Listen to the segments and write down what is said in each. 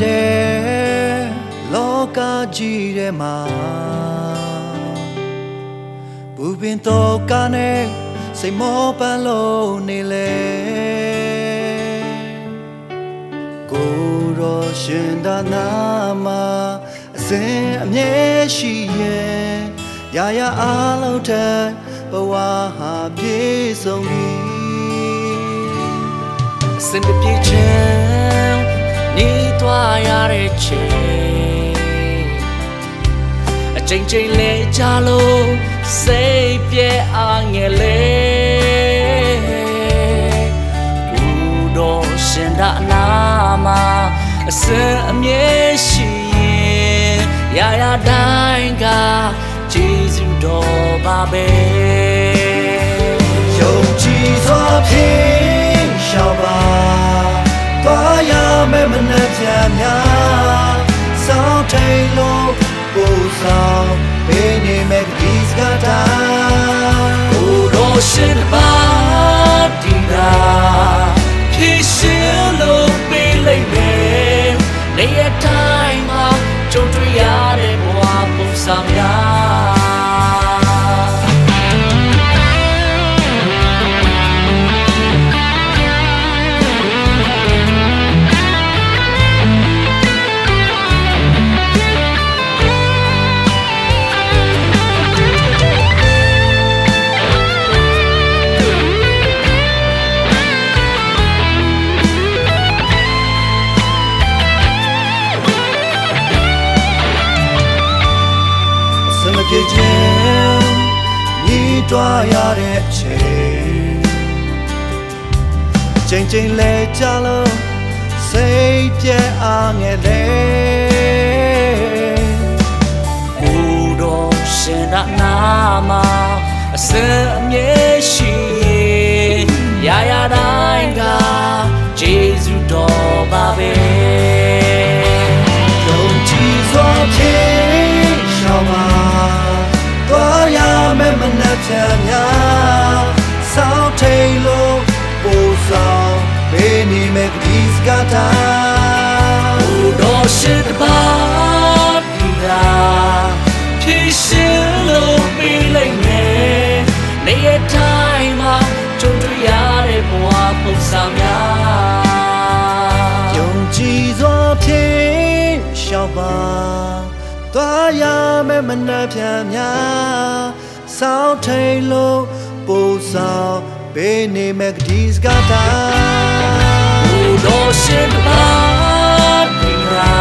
တဲ့လောကကြီးထဲမှာဘူပင်တော့ကနေစိတ်မောပန်းလို့နေလေကိုရောရှင်သာနာမှာအစဉ်အမြဲရှိရဲ့ရာရာအားလုံးထက်ဘဝဟာပြည့်စုံပြီအစဉ်ပြည့်ချင်နေသွားရတဲ့ချိန်အချိန်ချင်းလဲကြလို့စိတ်ပြဲအားငယ်လေဘူးတော်ရှင်သာနာမှာအစဉ်အမြဲရှိရင်ရာရာတိုင်းကကျေးဇူးတော်ပါပဲယုံကြည်စွာဖြင့်ရှောက်ပါသွားရမယ်မနှက်ပြန်များစောင်းထိန်လို့ပူဆောင်ပေးနေမယ်ဒီစကားတိုင်းကိုတော့ရှင်ပါဒီနာဖြစ်ရှင်လို့ပေးလိုက်မယ်နေရတိုင်းမှာကြုံတွေ့ရတဲ့ဘဝပုံစံများဖြစ်ခြင်းညီတွားရတဲ့ချိန်ချိန်လဲကြလို့စိတ်ပြဲအားငယ်လေကိုတော့ရှင်သာနာမှာအစဉ်အမြဲရှိရာရာတိုင်းကကျေးဇူးတော်ပါပဲယုံကြည်စွာဖြင့်ရှောက်ပါသွားရမယ်မနှက်ပြန်များစောင်းထိန်လို့ပူဆောင်ပေးနေမယ်ဒီစကားတိုင်းဘုတော်ရှိပါဒီလာဖြစ်ရှင်လို့ပေးလိုက်မယ်နေရတိုင်းမှာကြုံတွေ့ရတဲ့ဘဝပုံစံများယုံကြည်စွာဖြင့်ရှောက်ပါသွားရမယ်မနှက်ပြန်များစောင်းထိန်လို့ပူဆောင်ပေးနေမယ်ဒီစကားတိုင်းဘုတော်ရှိပါဒီရာ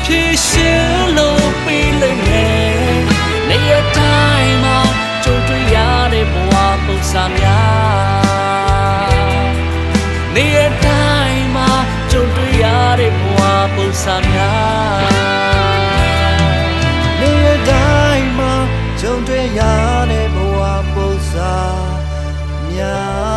ဖြစ်ရှင်လို့ပေးလိုက်မယ်နေရတိုင်းမှာကြုံတွေ့ရတဲ့ဘဝပုံစံများနေရတိုင်းမှာကြုံတွေ့ရတဲ့ဘဝပုံစံများကြုံတွေ့ရတဲ့ဘဝပုံစံများ